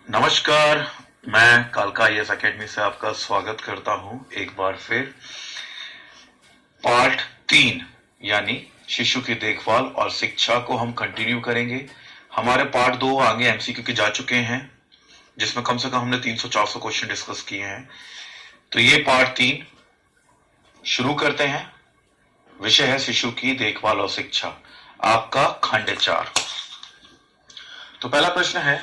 नमस्कार। मैं कालका आईएएस एकेडमी से आपका स्वागत करता हूं एक बार फिर। पार्ट 3 यानी शिशु की देखभाल और शिक्षा को हम कंटिन्यू करेंगे। हमारे पार्ट 2 आगे एमसीक्यू के जा चुके हैं, जिसमें कम से कम हमने 300-400 क्वेश्चन डिस्कस किए हैं। तो ये पार्ट 3 शुरू करते हैं। विषय है शिशु की देखभाल और शिक्षा, आपका खंड 4। तो पहला प्रश्न है,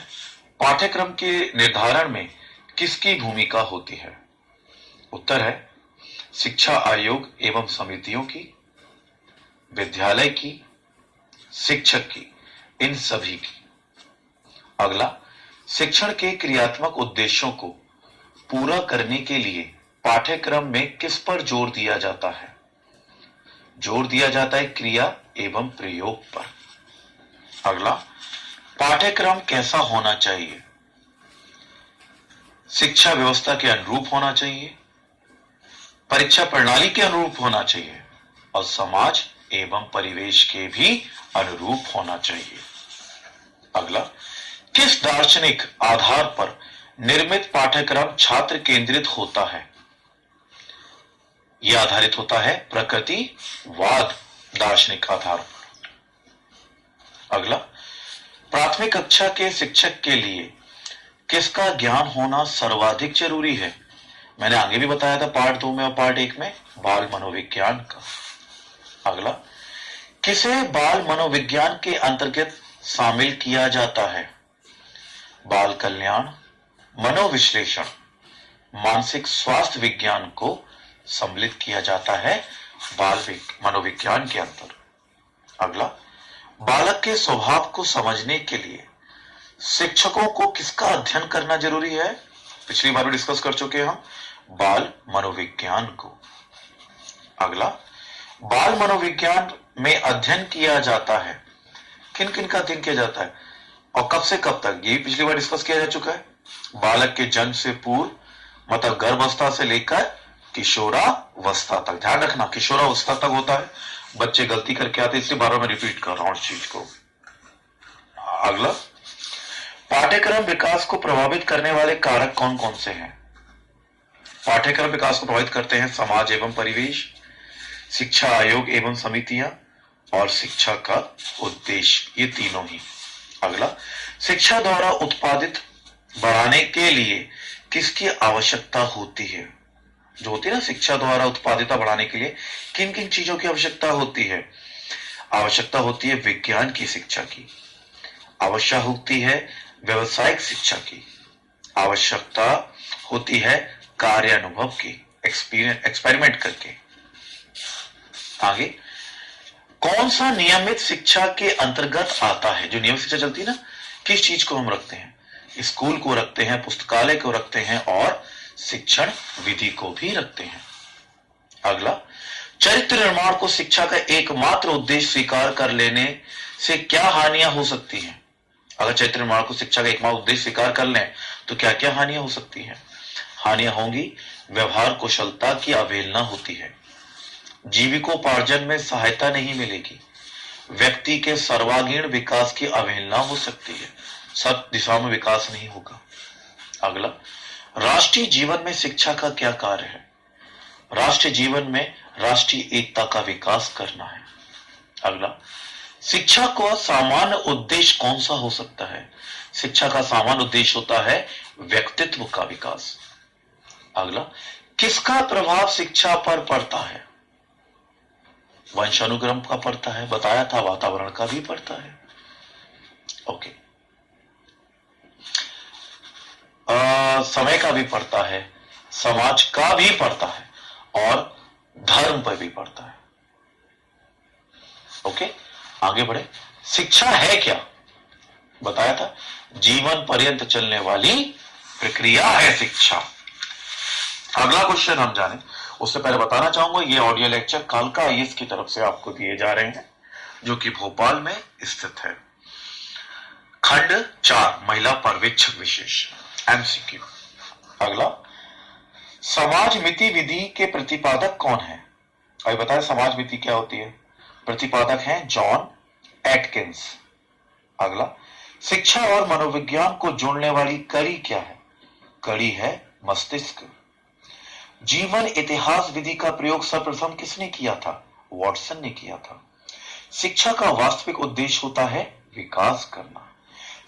पाठ्यक्रम के निर्धारण में किसकी भूमिका होती है? उत्तर है शिक्षा आयोग एवं समितियों की, विद्यालय की, शिक्षक की, इन सभी की। अगला, शिक्षण के क्रियात्मक उद्देश्यों को पूरा करने के लिए पाठ्यक्रम में किस पर जोर दिया जाता है? जोर दिया जाता है क्रिया एवं प्रयोग पर। अगला, पाठ्यक्रम कैसा होना चाहिए? शिक्षा व्यवस्था के अनुरूप होना चाहिए, परीक्षा प्रणाली के अनुरूप होना चाहिए और समाज एवं परिवेश के भी अनुरूप होना चाहिए। अगला, किस दार्शनिक आधार पर निर्मित पाठ्यक्रम छात्र केंद्रित होता है? यह आधारित होता है प्रकृतिवाद दार्शनिक आधार पर। अगला, प्राथमिक कक्षा के शिक्षक के लिए किसका ज्ञान होना सर्वाधिक जरूरी है? मैंने आगे भी बताया था पार्ट 2 में और पार्ट 1 में, बाल मनोविज्ञान का। अगला, किसे बाल मनोविज्ञान के अंतर्गत शामिल किया जाता है? बाल कल्याण, मनोविश्लेषण, मानसिक स्वास्थ्य विज्ञान को सम्मिलित किया जाता है बाल मनोविज्ञान के अंतर। अगला, बालक के स्वभाव को समझने के लिए शिक्षकों को किसका अध्ययन करना जरूरी है? पिछली बार भी डिस्कस कर चुके हैं हम, बाल मनोविज्ञान को। अगला, बाल मनोविज्ञान में अध्ययन किया जाता है, किन किन का अध्ययन किया जाता है और कब से कब तक? ये पिछली बार डिस्कस किया जा चुका है। बालक के जन्म से पूर्व, मतलब गर्भावस्था से लेकर किशोरावस्था तक। ध्यान रखना, किशोरावस्था तक होता है, बच्चे गलती करके आते, इसलिए बार बार मैं रिपीट कर रहा हूं इस चीज को। अगला, पाठ्यक्रम विकास को प्रभावित करने वाले कारक कौन कौन से हैं? पाठ्यक्रम विकास को प्रभावित करते हैं समाज एवं परिवेश, शिक्षा आयोग एवं समितियां और शिक्षा का उद्देश्य, ये तीनों ही। अगला, शिक्षा द्वारा उत्पादित बढ़ाने के लिए किसकी आवश्यकता होती है? जो होती है ना, शिक्षा द्वारा उत्पादिता बढ़ाने के लिए किन किन चीजों की आवश्यकता होती है? आवश्यकता होती है विज्ञान की शिक्षा की, आवश्यकता होती है व्यवसायिक शिक्षा की, आवश्यकता होती है कार्यानुभव की, एक्सपेरिमेंट करके। आगे, कौन सा नियमित शिक्षा के अंतर्गत आता है? जो नियमित शिक्षा चलती है ना, किस चीज को हम रखते हैं? स्कूल को रखते हैं, पुस्तकालय को रखते हैं और शिक्षण विधि को भी रखते हैं। अगला, चरित्र निर्माण को शिक्षा का एकमात्र उद्देश्य स्वीकार कर लेने से क्या हानियां हो सकती हैं? अगर चरित्र निर्माण को शिक्षा का एकमात्र उद्देश्य स्वीकार कर लें तो क्या क्या हानियां हो सकती हैं? हानियां होंगी, व्यवहार कुशलता की अवहेलना होती है, जीविकोपार्जन में सहायता नहीं मिलेगी, व्यक्ति के सर्वांगीण विकास की अवहेलना हो सकती है, सब दिशा में विकास नहीं होगा। अगला, राष्ट्रीय जीवन में शिक्षा का क्या कार्य है? राष्ट्रीय जीवन में राष्ट्रीय एकता का विकास करना है। अगला, शिक्षा का सामान्य उद्देश्य कौन सा हो सकता है? शिक्षा का सामान्य उद्देश्य होता है व्यक्तित्व का विकास। अगला, किसका प्रभाव शिक्षा पर पड़ता है? वंशानुक्रम का पड़ता है, बताया था, वातावरण का भी पड़ता है। ओके, समय का भी पड़ता है, समाज का भी पड़ता है और धर्म पर भी पड़ता है। ओके, आगे बढ़े। शिक्षा है क्या? बताया था, जीवन पर्यंत चलने वाली प्रक्रिया है शिक्षा। अगला क्वेश्चन हम जाने उससे पहले बताना चाहूंगा, ये ऑडियो लेक्चर कालका आईएएस की तरफ से आपको दिए जा रहे हैं, जो कि भोपाल में स्थित है। खंड 4, महिला पर्यवेक्षक विशेष, एमसीक्यू। अगला, समाज मिति विधि के प्रतिपादक कौन है? अभी बताया समाज मिति क्या होती है। प्रतिपादक हैं जॉन एटकिंस। अगला, शिक्षा और मनोविज्ञान को जोड़ने वाली कड़ी क्या है? कड़ी है मस्तिष्क। जीवन इतिहास विधि का प्रयोग सर्वप्रथम किसने किया था? वॉटसन ने किया था। शिक्षा का वास्तविक उद्देश्य होता है विकास करना।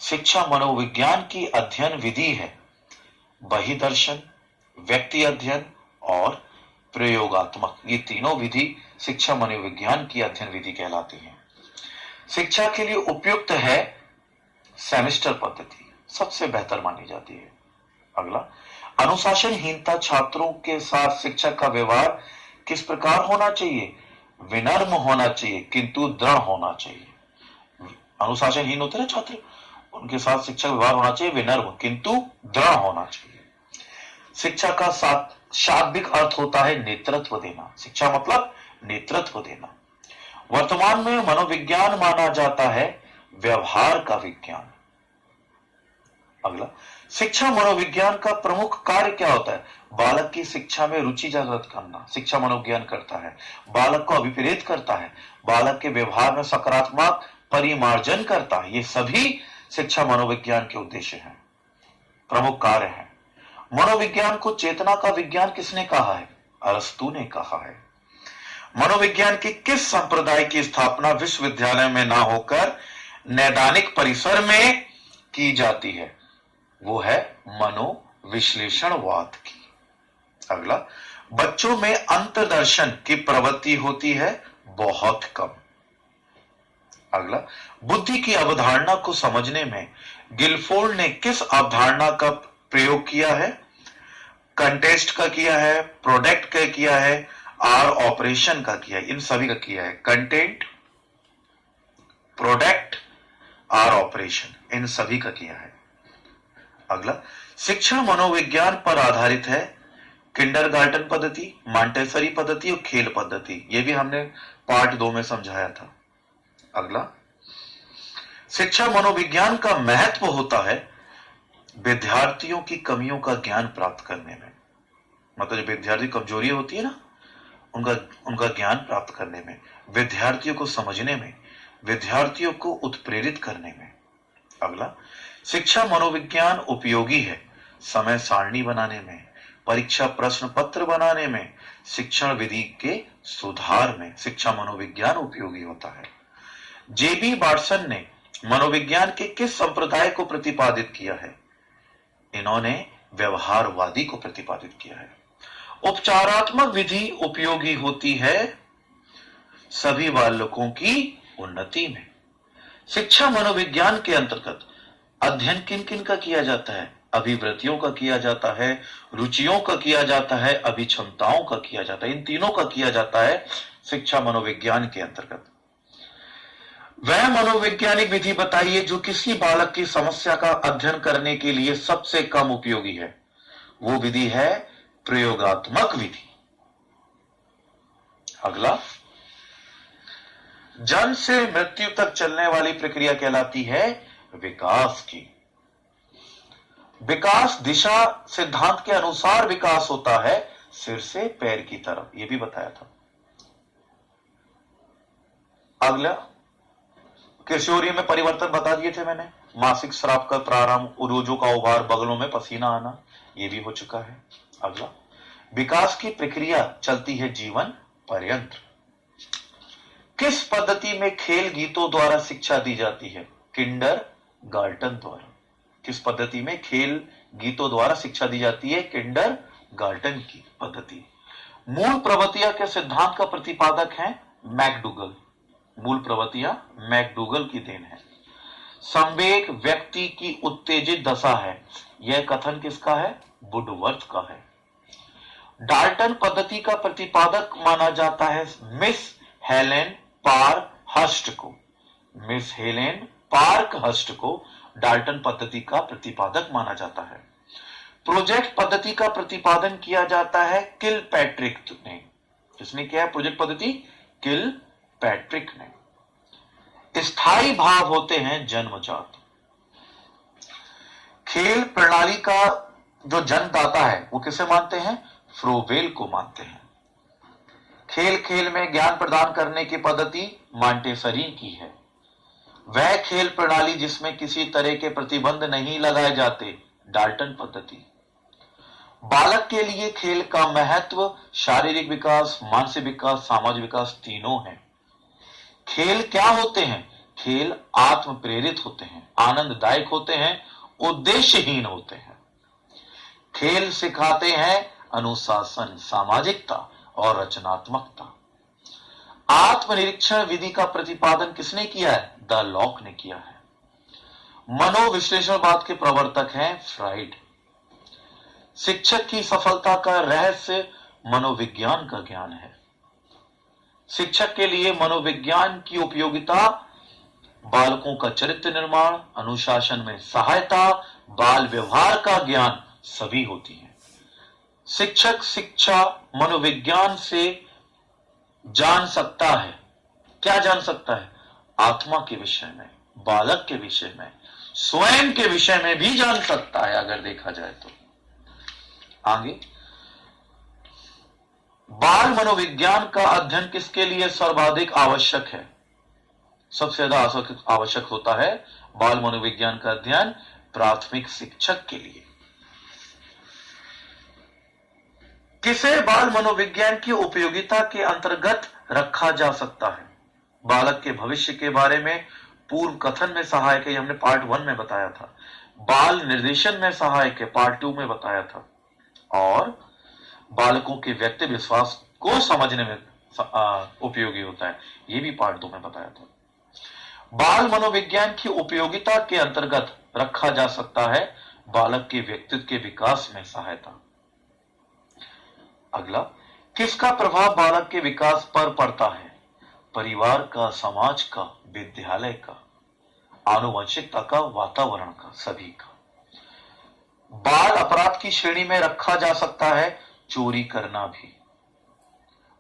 शिक्षा मनोविज्ञान की अध्ययन विधि है। बहिर्दर्शन, व्यक्ति अध्ययन और प्रयोगात्मक, ये तीनों विधि शिक्षा मनोविज्ञान की अध्ययन विधि कहलाती है। शिक्षा के लिए उपयुक्त है सेमेस्टर पद्धति, सबसे बेहतर मानी जाती है। अगला, अनुशासनहीनता छात्रों के साथ शिक्षक का व्यवहार किस प्रकार होना चाहिए? विनम्र होना चाहिए किंतु दृढ़ होना चाहिए। अनुशासनहीन होते ना छात्र, उनके साथ शिक्षक व्यवहार होना चाहिए विनम्र किंतु दृढ़ होना चाहिए। शिक्षा का शाब्दिक अर्थ होता है नेतृत्व देना। शिक्षा मतलब नेतृत्व देना। वर्तमान में मनोविज्ञान माना जाता है व्यवहार का विज्ञान। अगला, शिक्षा मनोविज्ञान का प्रमुख कार्य क्या होता है? बालक की शिक्षा में रुचि जागृत करना शिक्षा मनोविज्ञान करता है। बालक को अभिप्रेरित करता है। बालक के व्यवहार में सकारात्मक परिमार्जन करता है। ये सभी शिक्षा मनोविज्ञान के उद्देश्य हैं, प्रमुख कार्य हैं। मनोविज्ञान को चेतना का विज्ञान किसने कहा है? अरस्तू ने कहा है। मनोविज्ञान के किस संप्रदाय की स्थापना विश्वविद्यालय में ना होकर नैदानिक परिसर में की जाती है? वो है मनोविश्लेषणवाद की। अगला, बच्चों में अंतर्दर्शन की प्रवृत्ति होती है बहुत कम। अगला, बुद्धि की अवधारणा को समझने में गिलफोर्ड ने किस अवधारणा का प्रयोग किया है? कंटेस्ट का किया है, प्रोडक्ट का किया है, आर ऑपरेशन का किया है। इन सभी का किया है। कंटेंट, प्रोडक्ट, आर ऑपरेशन, इन सभी का किया है। अगला, शिक्षा मनोविज्ञान पर आधारित है किंडरगार्टन पद्धति, मॉन्टेसरी पद्धति और खेल पद्धति। यह भी हमने पार्ट 2 में समझाया था। अगला, शिक्षा मनोविज्ञान का महत्व होता है विद्यार्थियों की कमियों का ज्ञान प्राप्त करने में। मतलब जो विद्यार्थी कमजोरी होती है ना, उनका ज्ञान प्राप्त करने में, विद्यार्थियों को समझने में, विद्यार्थियों को उत्प्रेरित करने में। अगला, शिक्षा मनोविज्ञान उपयोगी है समय सारणी बनाने में, परीक्षा प्रश्न पत्र बनाने में, शिक्षण विधि के सुधार में शिक्षा मनोविज्ञान उपयोगी होता है। जेबी वाटसन ने मनोविज्ञान के किस संप्रदाय को प्रतिपादित किया है? इन्होंने व्यवहारवादी को प्रतिपादित किया है। उपचारात्मक विधि उपयोगी होती है सभी बालकों की उन्नति में। शिक्षा मनोविज्ञान के अंतर्गत अध्ययन किन किन का किया जाता है? अभिवृत्तियों का किया जाता है, रुचियों का किया जाता है, अभिक्षमताओं का किया जाता है। इन तीनों का किया जाता है शिक्षा मनोविज्ञान के अंतर्गत। वह मनोवैज्ञानिक विधि बताइए जो किसी बालक की समस्या का अध्ययन करने के लिए सबसे कम उपयोगी है। वो विधि है प्रयोगात्मक विधि। अगला, जन्म से मृत्यु तक चलने वाली प्रक्रिया कहलाती है विकास की। विकास दिशा सिद्धांत के अनुसार विकास होता है सिर से पैर की तरफ, यह भी बताया था। अगला, किशोरी में परिवर्तन बता दिए थे मैंने। मासिक स्राव का प्रारंभ, उरोजों का उभार, बगलों में पसीना आना, यह भी हो चुका है। अगला, विकास की प्रक्रिया चलती है जीवन पर्यंत। किस पद्धति में खेल गीतों द्वारा शिक्षा दी जाती है? किंडरगार्टन द्वारा। किस पद्धति में खेल गीतों द्वारा शिक्षा दी जाती है? किंडरगार्टन की पद्धति। मूल प्रवृत्तियां के सिद्धांत का प्रतिपादक है मैकडूगल। मूल प्रवृत्तियां मैकडूगल की देन है। संवेग व्यक्ति की उत्तेजित दशा है, यह कथन किसका है? वुडवर्थ का है। डाल्टन पद्धति का प्रतिपादक माना जाता है मिस हेलेन पारहर्स्ट को। मिस हेलेन पारहर्स्ट को डाल्टन पद्धति का प्रतिपादक माना जाता है। प्रोजेक्ट पद्धति का प्रतिपादन किया जाता है किलपैट्रिक ने। किसने किया है प्रोजेक्ट पद्धति? किलपैट्रिक ने। स्थायी भाव होते हैं जन्मजात। खेल प्रणाली का जो जन्मदाता है वो किसे मानते हैं? फ्रोवेल को मानते हैं। खेल खेल में ज्ञान प्रदान करने की पद्धति मॉन्टेसरी की है। वह खेल प्रणाली जिसमें किसी तरह के प्रतिबंध नहीं लगाए जाते, डाल्टन पद्धति। बालक के लिए खेल का महत्व शारीरिक विकास, मानसिक विकास, सामाजिक विकास तीनों है। खेल क्या होते हैं? खेल आत्म प्रेरित होते हैं, आनंददायक होते हैं, उद्देश्यहीन होते हैं। खेल सिखाते हैं अनुशासन, सामाजिकता और रचनात्मकता। आत्मनिरीक्षण विधि का प्रतिपादन किसने किया है? द लॉक ने किया है। मनोविश्लेषणवाद के प्रवर्तक हैं फ्राइड। शिक्षक की सफलता का रहस्य मनोविज्ञान का ज्ञान है। शिक्षक के लिए मनोविज्ञान की उपयोगिता बालकों का चरित्र निर्माण, अनुशासन में सहायता, बाल व्यवहार का ज्ञान सभी होती है। शिक्षक शिक्षा मनोविज्ञान से जान सकता है। क्या जान सकता है? आत्मा के विषय में, बालक के विषय में, स्वयं के विषय में भी जान सकता है अगर देखा जाए तो। आगे, बाल मनोविज्ञान का अध्ययन किसके लिए सर्वाधिक आवश्यक है? सबसे ज्यादा आवश्यक होता है बाल मनोविज्ञान का अध्ययन प्राथमिक शिक्षक के लिए। किसे बाल मनोविज्ञान की उपयोगिता के अंतर्गत रखा जा सकता है? बालक के भविष्य के बारे में पूर्व कथन में सहायक है, हमने पार्ट 1 में बताया था। बाल निर्देशन में सहायक है, पार्ट 2 में बताया था। और बालकों के व्यक्ति विश्वास को समझने में उपयोगी होता है, यह भी पार्ट 2 में बताया था। बाल मनोविज्ञान की उपयोगिता के अंतर्गत रखा जा सकता है बालक के व्यक्तित्व के विकास में सहायता। अगला, किसका प्रभाव बालक के विकास पर पड़ता है? परिवार का, समाज का, विद्यालय का, आनुवंशिकता का, वातावरण का, सभी का। बाल अपराध की श्रेणी में रखा जा सकता है चोरी करना भी।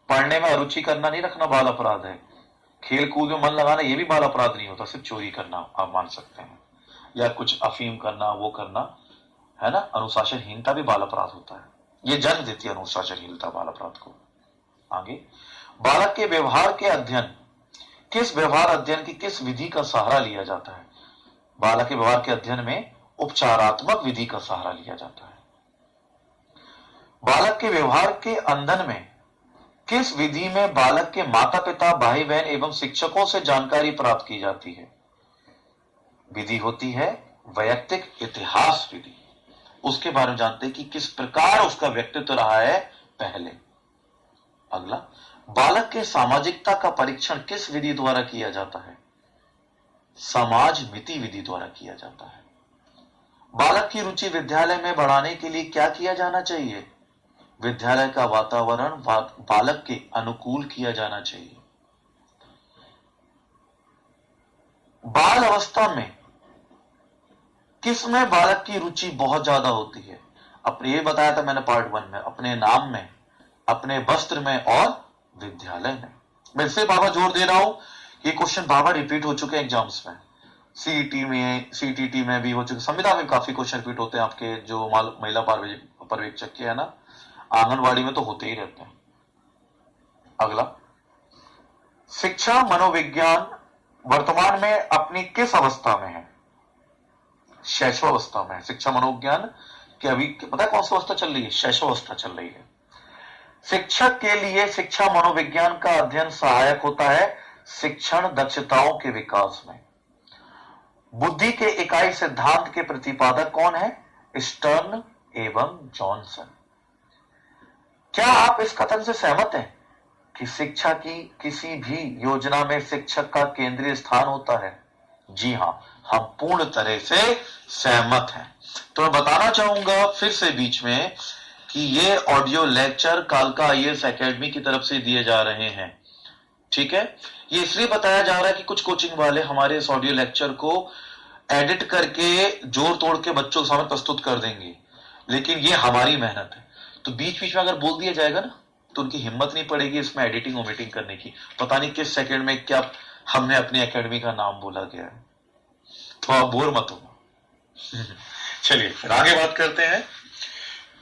पढ़ने में अरुचि करना नहीं रखना बाल अपराध है। खेल कूद में मन लगाना यह भी बाल अपराध नहीं होता, सिर्फ चोरी करना आप मान सकते हैं, या कुछ अफीम करना, वो करना है ना। अनुशासनहीनता भी बाल अपराध होता है, ये जन्म देती है अनुशासनहीनता बाल अपराध को। आगे, बालक के व्यवहार के अध्ययन, किस व्यवहार अध्ययन की किस विधि का सहारा लिया जाता है? बालक के व्यवहार के अध्ययन में उपचारात्मक विधि का सहारा लिया जाता है। बालक के व्यवहार के अध्ययन में किस विधि में बालक के माता पिता, भाई बहन एवं शिक्षकों से जानकारी प्राप्त की जाती है? विधि होती है वैयक्तिक इतिहास विधि। उसके बारे में जानते हैं कि किस प्रकार उसका व्यक्तित्व रहा है पहले। अगला, बालक के सामाजिकता का परीक्षण किस विधि द्वारा किया जाता है? समाज मिति विधि द्वारा किया जाता है। बालक की रुचि विद्यालय में बढ़ाने के लिए क्या किया जाना चाहिए? विद्यालय का वातावरण बालक के अनुकूल किया जाना चाहिए। बाल अवस्था में किसमें बालक की रुचि बहुत ज्यादा होती है? अपने ये बताया था मैंने पार्ट 1 में, अपने नाम में, अपने वस्त्र में और विद्यालय में। मैं इससे बाबा जोर दे रहा हूं, ये क्वेश्चन बाबा रिपीट हो चुके हैं एग्जाम्स में, सीईटी में, सीटीटी में भी हो चुके, संविदा में काफी क्वेश्चन रिपीट होते हैं आपके जो महिला पर्यवेक्षक के है ना, आंगनवाड़ी में तो होते ही रहते हैं। अगला, शिक्षा मनोविज्ञान वर्तमान में अपनी किस अवस्था में है? शैशवावस्था में। शिक्षा मनोविज्ञान की अभी पता है कौन सी अवस्था चल रही है? शैशवावस्था चल रही है। शिक्षक के लिए शिक्षा मनोविज्ञान का अध्ययन सहायक होता है शिक्षण दक्षताओं के विकास में। बुद्धि के इकाई सिद्धांत के प्रतिपादक कौन है? स्टर्न एवं जॉनसन। क्या आप इस कथन से सहमत हैं कि शिक्षा की किसी भी योजना में शिक्षक का केंद्रीय स्थान होता है? जी हां, हम पूर्ण तरह से सहमत हैं। तो मैं बताना चाहूंगा फिर से बीच में कि ये ऑडियो लेक्चर कालका आईएएस एकेडमी की तरफ से दिए जा रहे हैं, ठीक है। ये इसलिए बताया जा रहा है कि कुछ कोचिंग वाले हमारे इस ऑडियो लेक्चर को एडिट करके जोड़ तोड़ के बच्चों के सामने प्रस्तुत कर देंगे, लेकिन ये हमारी मेहनत है। तो बीच बीच में अगर बोल दिया जाएगा ना तो उनकी हिम्मत नहीं पड़ेगी इसमें एडिटिंग ओमिटिंग करने की। पता नहीं किस सेकंड में क्या हमने अपनी एकेडमी का नाम बोला गया है, तो आप बोर मत हो। चलिए फिर आगे बात करते हैं।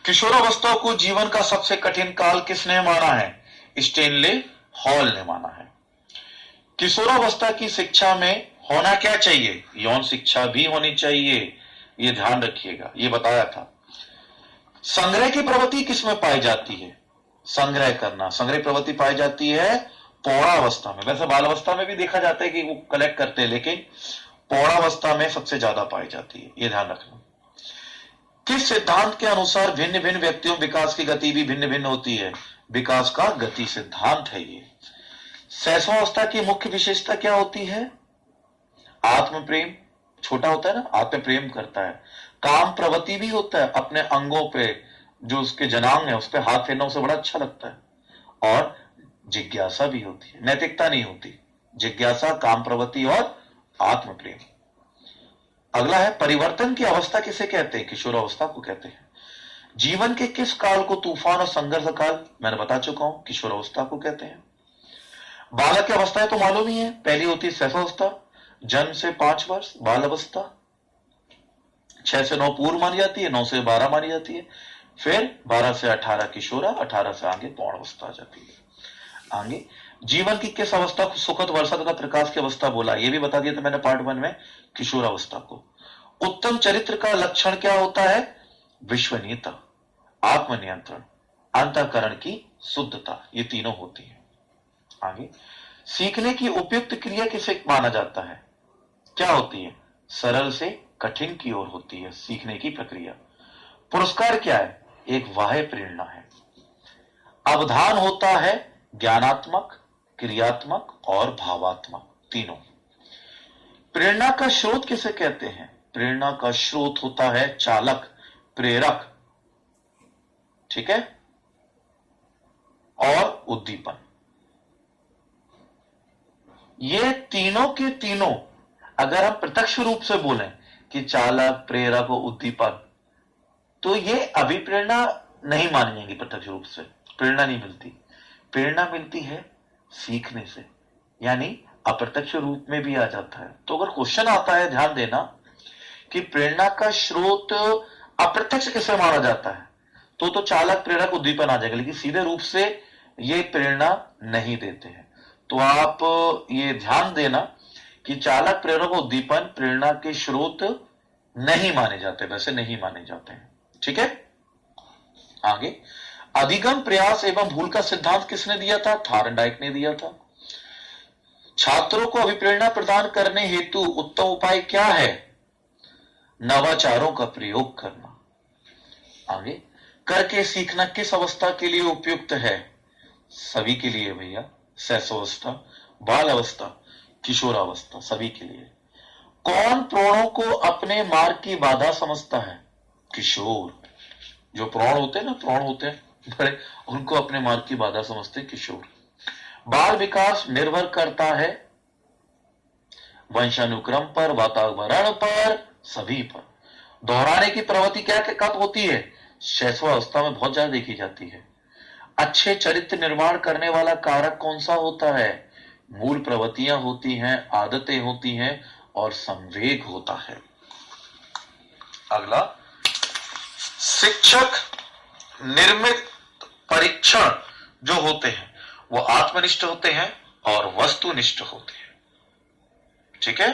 किशोरावस्था को जीवन का सबसे कठिन काल किसने माना है? स्टेनले हॉल ने माना है। किशोरावस्था की शिक्षा में होना क्या चाहिए? यौन शिक्षा भी होनी चाहिए, ये ध्यान रखिएगा, ये बताया था। संग्रह की प्रवृत्ति किसमें पाई जाती है? संग्रह करना, संग्रह प्रवृत्ति पाई जाती है पौढ़ावस्था में। वैसे बालावस्था में भी देखा जाता है कि वो कलेक्ट करते हैं, लेकिन पौढ़ावस्था में सबसे ज्यादा पाई जाती है, ये ध्यान रखना। किस सिद्धांत के अनुसार भिन्न भिन्न व्यक्तियों विकास की गति भी भिन्न भिन्न होती है? विकास का गति सिद्धांत है ये। शैशवावस्था की मुख्य विशेषता क्या होती है? आत्म प्रेम, छोटा होता है ना, आत्म प्रेम करता है। काम प्रवृत्ति भी होता है, अपने अंगों पे जो उसके जनांग है उस पर हाथ फेरना उसे बड़ा अच्छा लगता है। और जिज्ञासा भी होती है, नैतिकता नहीं होती। जिज्ञासा, काम प्रवृत्ति और आत्म प्रेम। अगला है परिवर्तन की अवस्था किसे कहते हैं? किशोरावस्था को कहते हैं। जीवन के किस काल को तूफान और संघर्ष काल, मैंने बता चुका हूं, किशोरावस्था को कहते हैं। बालक की अवस्थाएं तो मालूम ही है, पहली होती है शैशवावस्था, जन्म से 5 वर्ष बाल अवस्था, 6 से 9 पूर्व मानी जाती है, 9 से 12 मानी जाती है, फिर 12 से 18 किशोरा, 18 से आगे पौढ़ अवस्था आ जाती है। आगे जीवन की किस अवस्था को सुखद, वर्षा तथा प्रकाश की अवस्था बोला, यह भी बता दिया था मैंने पार्ट 1 में, किशोरावस्था को। उत्तम चरित्र का लक्षण क्या होता है? विश्वनीयता, आत्मनियंत्रण, अंतःकरण की शुद्धता, ये तीनों होती है। आगे सीखने की उपयुक्त क्रिया किसे माना जाता है? क्या होती है? सरल से कठिन की ओर होती है सीखने की प्रक्रिया। पुरस्कार क्या है? एक बाह्य प्रेरणा है। अवधान होता है ज्ञानात्मक, क्रियात्मक और भावात्मक, तीनों। प्रेरणा का स्रोत किसे कहते हैं? प्रेरणा का स्रोत होता है चालक, प्रेरक, ठीक है, और उद्दीपन। ये तीनों के तीनों अगर हम प्रत्यक्ष रूप से बोलें कि चालक, प्रेरक और उद्दीपक, तो ये अभिप्रेरणा नहीं मानी जाएंगी। प्रत्यक्ष रूप से प्रेरणा नहीं मिलती, प्रेरणा मिलती है सीखने से, यानी अप्रत्यक्ष रूप में भी आ जाता है। तो अगर क्वेश्चन आता है, ध्यान देना, कि प्रेरणा का स्रोत अप्रत्यक्ष किसे माना जाता है, तो चालक, प्रेरक, उद्दीपन आ जाएगा, लेकिन सीधे रूप से ये प्रेरणा नहीं देते हैं। तो आप ये ध्यान देना कि चालक, प्रेरक, उद्दीपन प्रेरणा के स्रोत नहीं माने जाते, वैसे नहीं माने जाते हैं, ठीक है। आगे अधिगम, प्रयास एवं भूल का सिद्धांत किसने दिया था? थार्नडाइक ने दिया था। छात्रों को अभिप्रेरणा प्रदान करने हेतु उत्तम उपाय क्या है? नवाचारों का प्रयोग करना। आगे करके सीखना किस अवस्था के लिए उपयुक्त है? सभी के लिए भैया, शैशवावस्था, बाल अवस्था, किशोरावस्था, सभी के लिए। कौन प्राणों को अपने मार्ग की बाधा समझता है? किशोर। जो प्राण होते हैं ना, प्राण होते हैं बड़े, उनको अपने मार्ग की बाधा समझते हैं किशोर। बाल विकास निर्भर करता है वंशानुक्रम पर, वातावरण पर, सभी पर। दोहराने की प्रवृत्ति क्या कब होती है? शैशवावस्था में बहुत ज्यादा देखी जाती है। अच्छे चरित्र निर्माण करने वाला कारक कौन सा होता है? मूल प्रवृत्तियां होती हैं, आदतें होती हैं और संवेग होता है। अगला, शिक्षक निर्मित परीक्षण जो होते हैं वो आत्मनिष्ठ होते हैं और वस्तुनिष्ठ होते हैं, ठीक है।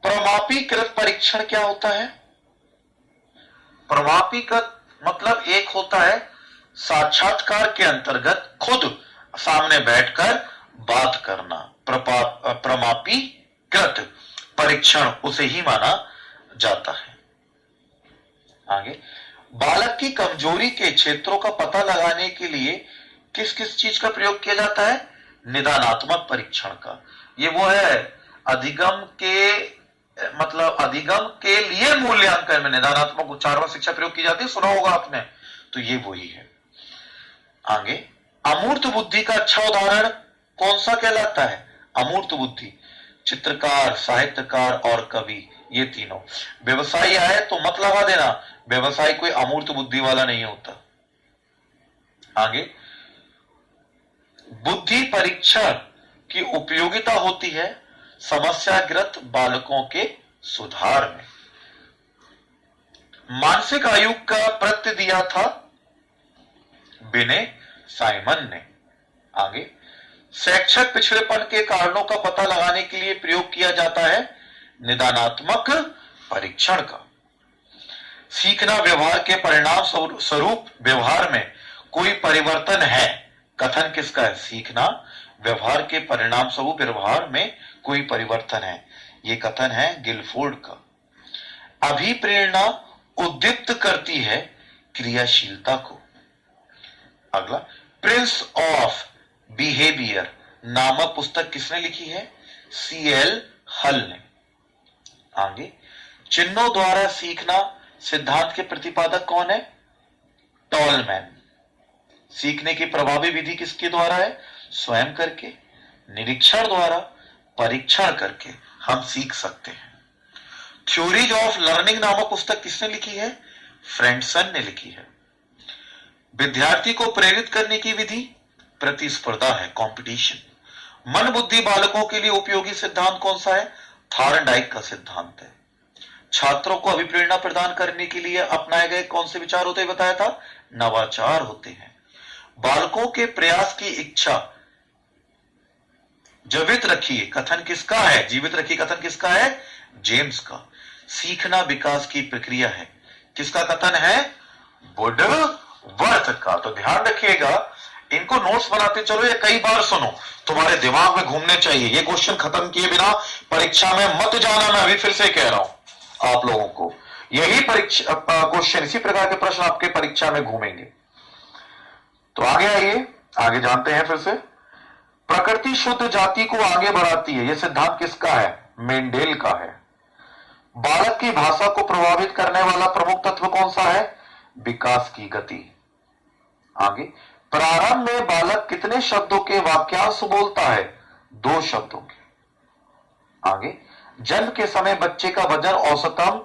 प्रमापीकृत परीक्षण क्या होता है? प्रमापीकृत मतलब एक होता है साक्षात्कार के अंतर्गत खुद सामने बैठकर बात करना। प्रमापीकृत परीक्षण उसे ही माना जाता है। आगे बालक की कमजोरी के क्षेत्रों का पता लगाने के लिए किस किस चीज का प्रयोग किया जाता है? निदानात्मक परीक्षण का। ये वो है अधिगम के, मतलब अधिगम के लिए मूल्यांकन में निदानात्मक उच्चारण शिक्षा प्रयोग की जाती है, सुना होगा आपने, तो ये वही है। आगे अमूर्त बुद्धि का अच्छा उदाहरण कौन सा कहलाता है? अमूर्त बुद्धि, चित्रकार, साहित्यकार और कवि, ये तीनों। व्यवसायी आए तो मत लगा देना, व्यवसायी कोई अमूर्त बुद्धि वाला नहीं होता। आगे बुद्धि परीक्षण की उपयोगिता होती है समस्याग्रस्त बालकों के सुधार में। मानसिक आयु का प्रत्यय दिया था विनय साइमन ने। आगे शैक्षिक पिछड़ेपन के कारणों का पता लगाने के लिए प्रयोग किया जाता है निदानात्मक परीक्षण का। सीखना व्यवहार के परिणाम स्वरूप व्यवहार में कोई परिवर्तन है, कथन किसका है? सीखना व्यवहार के परिणाम स्वरूप व्यवहार में कोई परिवर्तन है, ये कथन है गिलफोर्ड का। अभिप्रेरणा उद्दीप्त करती है क्रियाशीलता को। अगला, प्रिंस ऑफ बिहेवियर नामक पुस्तक किसने लिखी है? CL हल ने। आगे, चिन्हों द्वारा सीखना सिद्धांत के प्रतिपादक कौन है? टॉलमैन। सीखने की प्रभावी विधि किसके द्वारा है? स्वयं करके, निरीक्षण द्वारा, परीक्षण करके हम सीख सकते हैं। थ्योरीज ऑफ लर्निंग नामक पुस्तक किसने लिखी है? फ्रेंडसन ने लिखी है। विद्यार्थी को प्रेरित करने की विधि प्रतिस्पर्धा है, कंपटीशन। मन बुद्धि बालकों के लिए उपयोगी सिद्धांत कौन सा है? थॉर्नडाइक का सिद्धांत है। छात्रों को अभिप्रेरणा प्रदान करने के लिए अपनाए गए कौन से विचार होते हैं बताया था? नवाचार होते हैं। बालकों के प्रयास की इच्छा जीवित रखिए, कथन किसका है? जीवित रखिए कथन किसका है? जेम्स का। सीखना विकास की प्रक्रिया है, किसका कथन है? वुडवर्थ का। तो ध्यान रखिएगा, इनको नोट्स बनाते चलो या कई बार सुनो, तुम्हारे दिमाग में घूमने चाहिए। ये क्वेश्चन खत्म किए बिना परीक्षा में मत जाना, मैं अभी फिर से कह रहा हूं आप लोगों को। यही परीक्षा क्वेश्चन, इसी प्रकार के प्रश्न आपके परीक्षा में घूमेंगे। तो आगे आइए, आगे जानते हैं फिर से। प्रकृति शुद्ध जाति को आगे बढ़ाती है, यह सिद्धांत किसका है? मेंडेल का है। बालक की भाषा को प्रभावित करने वाला प्रमुख तत्व कौन सा है? विकास की गति। आगे, प्रारंभ में बालक कितने शब्दों के वाक्यांश बोलता है? 2 शब्दों के। आगे, जन्म के समय बच्चे का वजन औसतन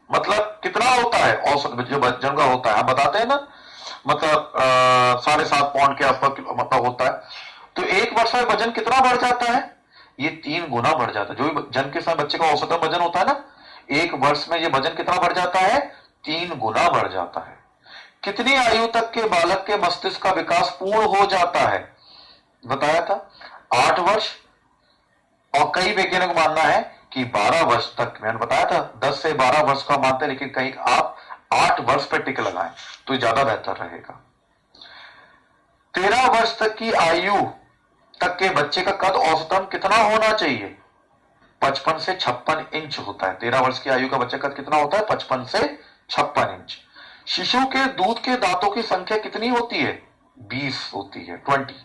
मतलब कितना होता है? औसत जो जन्म का होता है, हम बताते हैं ना, मतलब 7.5 पाउंड के आसपास मतलब होता है। तो 1 वर्ष में वजन कितना बढ़ जाता है? ये 3 गुना बढ़ जाता है। जो भी जन्म के समय बच्चे का औसतन वजन होता है ना, 1 वर्ष में ये वजन कितना बढ़ जाता है? 3 गुना बढ़ जाता है। कितनी आयु तक के बालक के मस्तिष्क का विकास पूर्ण हो जाता है? बताया था 8 वर्ष, और कई वैज्ञानिक को मानना है कि 12 वर्ष तक। मैंने बताया था 10 से 12 वर्ष का मानते हैं, लेकिन कहीं आप 8 वर्ष पर टिक लगाएं तो ज्यादा बेहतर रहेगा। 13 वर्ष तक की आयु तक के बच्चे का कद औसतन कितना होना चाहिए? 55 से 56 इंच होता है। 13 वर्ष की आयु का बच्चे का कद कितना होता है? 55 से 56 इंच। शिशु के दूध के दांतों की संख्या कितनी होती है? 20 होती है, 20।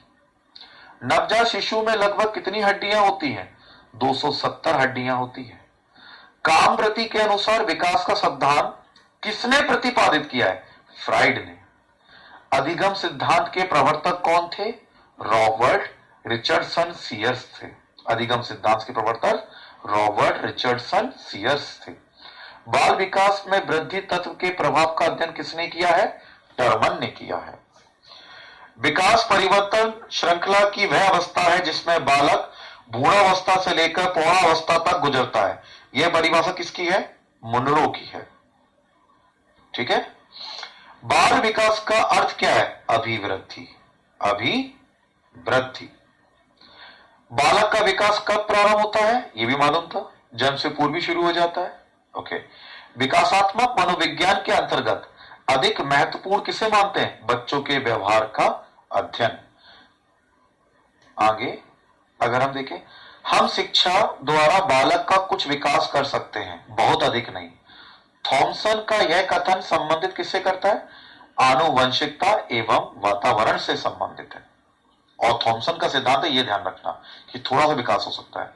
नवजात शिशु में लगभग कितनी हड्डियां होती हैं? 270 हड्डियां होती है। कामवृत्ति के अनुसार विकास का सिद्धांत किसने प्रतिपादित किया है? फ्राइड ने। अधिगम सिद्धांत के प्रवर्तक कौन थे? रॉबर्ट रिचर्डसन सीयर्स थे। अधिगम सिद्धांत के प्रवर्तक रॉबर्ट रिचर्डसन सीयर्स थे। बाल विकास में वृद्धि तत्व के प्रभाव का अध्ययन किसने किया है? टर्मन ने किया है। विकास परिवर्तन श्रृंखला की वह अवस्था है जिसमें बालक भ्रूणावस्था से लेकर पौणावस्था तक गुजरता है। यह परिभाषा किसकी है? मुनरो की है। ठीक है। बाल विकास का अर्थ क्या है? अभिवृद्धि। अभिवृद्धि। बालक का विकास कब प्रारंभ होता है? यह भी मालूम था, जन्म से पूर्व भी शुरू हो जाता है। ओके। विकासात्मक मनोविज्ञान के अंतर्गत अधिक महत्वपूर्ण किसे मानते हैं? बच्चों के व्यवहार का अध्ययन। आगे अगर हम देखें, हम शिक्षा द्वारा बालक का कुछ विकास कर सकते हैं, बहुत अधिक नहीं। थॉमसन का यह कथन संबंधित किससे करता है? आनुवंशिकता एवं वातावरण से संबंधित है। और थॉमसन का सिद्धांत है, यह ध्यान रखना कि थोड़ा सा विकास हो सकता है।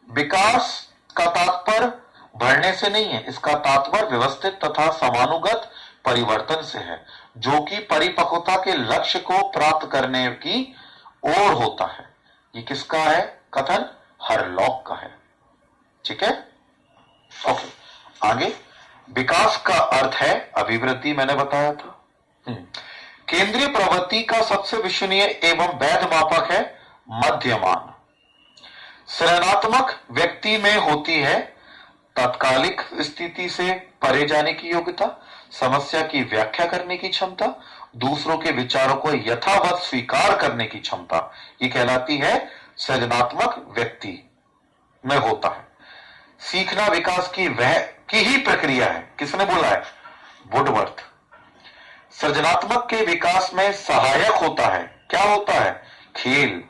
विकास का तात्पर्य बढ़ने से नहीं है, इसका तात्पर्य व्यवस्थित तथा समानुगत परिवर्तन से है, जो कि परिपक्वता के लक्ष्य को प्राप्त करने की ओर होता है। ये किसका है कथन? हरलॉक का है। ठीक है। ओके। आगे, विकास का अर्थ है अभिवृद्धि, मैंने बताया था। केंद्रीय प्रवृत्ति का सबसे विश्वसनीय एवं वैध मापक है मध्यमान। सृजनात्मक व्यक्ति में होती है तात्कालिक स्थिति से परे जाने की योग्यता, समस्या की व्याख्या करने की क्षमता दूसरों के विचारों को यथावत स्वीकार करने की क्षमता, ये कहलाती है सृजनात्मक व्यक्ति में होता है। सीखना विकास की ही प्रक्रिया है। किसने बोला है? वुडवर्थ। सृजनात्मक के विकास में सहायक होता है। क्या होता है? खेल,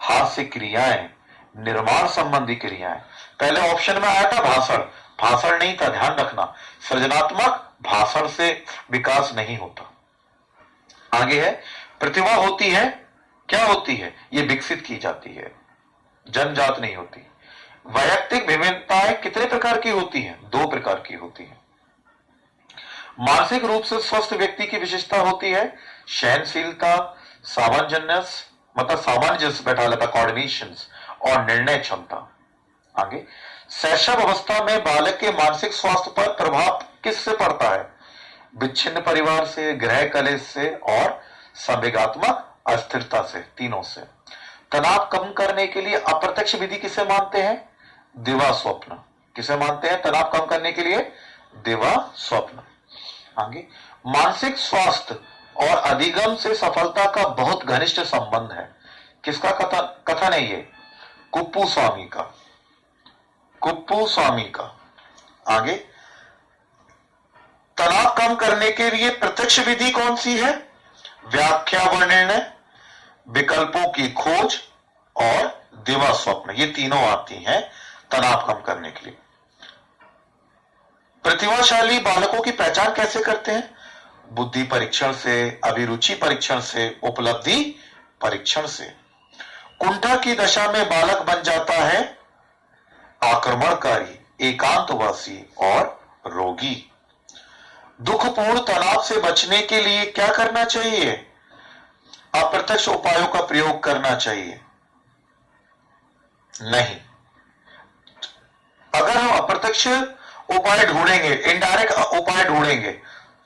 हास्य क्रियाएं, निर्माण संबंधी क्रियाएं। पहले ऑप्शन में आया था भाषण, भाषण नहीं था, ध्यान रखना। सृजनात्मक भाषण से विकास नहीं होता। आगे है प्रतिभा होती है। क्या होती है? ये विकसित की जाती है, जन्मजात नहीं होती। वैयक्तिक विभिन्नताएं कितने प्रकार की होती हैं? 2 प्रकार की होती हैं। मानसिक रूप से स्वस्थ व्यक्ति की विशेषता होती है सहनशीलता, सामंजस्य, मतलब सामंजस्य बैठा लेता, कोऑर्डिनेशन और निर्णय क्षमता। आगे शैशव अवस्था में बालक के मानसिक स्वास्थ्य पर प्रभाव किससे पड़ता है? विच्छिन्न परिवार से, गृह कलेश से और संवेगात्मक अस्थिरता से, तीनों से। तनाव कम करने के लिए अप्रत्यक्ष विधि किसे मानते हैं? दिवा स्वप्न। किसे मानते हैं तनाव कम करने के लिए? दिवा स्वप्न। आगे मानसिक स्वास्थ्य और अधिगम से सफलता का बहुत घनिष्ठ संबंध है। किसका कथन है ये? कुप्पू स्वामी का। कुप्पू स्वामी का। आगे तनाव कम करने के लिए प्रत्यक्ष विधि कौन सी है? व्याख्या व निर्णय, विकल्पों की खोज और दिवा स्वप्न, ये तीनों आती हैं तनाव कम करने के लिए। प्रतिभाशाली बालकों की पहचान कैसे करते हैं? बुद्धि परीक्षण से, अभिरुचि परीक्षण से, उपलब्धि परीक्षण से। कुंठा की दशा में बालक बन जाता है आक्रमणकारी, एकांतवासी और रोगी। दुखपूर्ण तनाव से बचने के लिए क्या करना चाहिए? अप्रत्यक्ष उपायों का प्रयोग करना चाहिए? नहीं। अगर हम अप्रत्यक्ष उपाय ढूंढेंगे, इनडायरेक्ट उपाय ढूंढेंगे,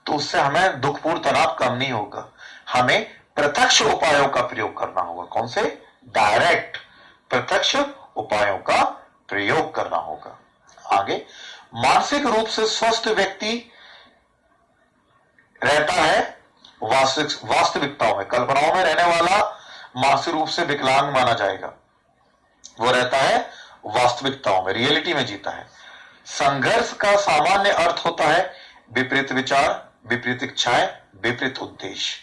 तो उससे हमें दुखपूर्ण तनाव कम नहीं होगा। हमें प्रत्यक्ष उपायों का प्रयोग करना होगा। कौन से? डायरेक्ट प्रत्यक्ष उपायों का प्रयोग करना होगा। आगे मानसिक रूप से स्वस्थ व्यक्ति रहता है वास्तविकताओं में, कल्पनाओं में रहने वाला मानसिक रूप से विकलांग माना जाएगा। वो रहता है वास्तविकताओं में, रियलिटी में जीता है। संघर्ष का सामान्य अर्थ होता है विपरीत विचार, विपरीत इच्छाएं, विपरीत उद्देश्य।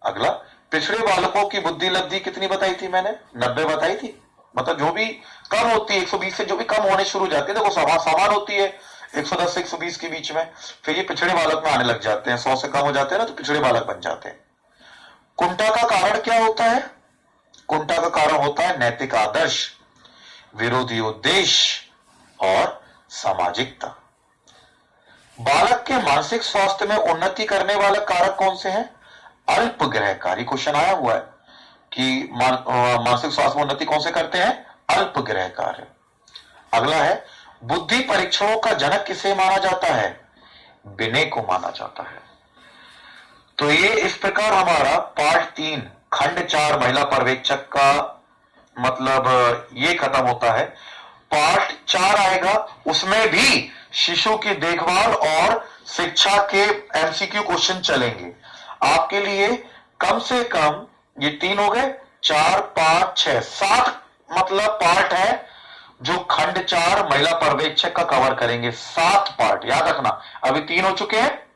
अगला पिछड़े बालकों की बुद्धि लब्धि कितनी बताई थी मैंने? 90 बताई थी। मतलब जो भी कम होती है 120 से, जो भी कम होने शुरू हो जाती है, देखो समान होती है 110 से 120 के बीच में, फिर ये पिछड़े बालक में आने लग जाते हैं। 100 से कम हो जाते हैं ना, तो पिछड़े बालक बन जाते हैं। कुंठा का कारण क्या होता है? कुंठा का कारण होता है नैतिक आदर्श, विरोधी उद्देश्य और सामाजिकता। बालक के मानसिक स्वास्थ्य में उन्नति करने वाले कारक कौन से हैं? अल्प ग्रहकारी। क्वेश्चन आया हुआ है कि मानसिक स्वास्थ्य में उन्नति कौन से करते हैं? अल्प ग्रह कार्य। अगला है बुद्धि परीक्षणों का जनक किसे माना जाता है? बिने को माना जाता है। तो ये इस प्रकार हमारा पार्ट 3 खंड 4 महिला पर्यवेक्षक का मतलब ये खत्म होता है। पार्ट 4 आएगा, उसमें भी शिशु की देखभाल और शिक्षा के एमसीक्यू क्वेश्चन चलेंगे। आपके लिए कम से कम ये 3 हो गए, 4, 5, 6, 7 मतलब पार्ट है जो खंड 4 महिला पर्यवेक्षक का कवर करेंगे। 7 पार्ट याद रखना। अभी 3 हो चुके हैं,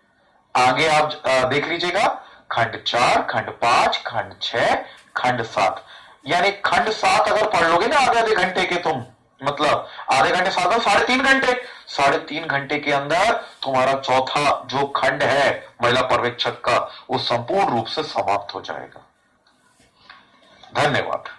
आगे आप देख लीजिएगा खंड 4, खंड 5, खंड 6, खंड 7। यानी खंड 7 अगर पढ़ लोगे ना आधे घंटे के, तुम मतलब आधे घंटे 7 3.5 घंटे, 3.5 घंटे के अंदर तुम्हारा चौथा जो खंड है महिला पर्यवेक्षक का, वो संपूर्ण रूप से समाप्त हो जाएगा। धन्यवाद।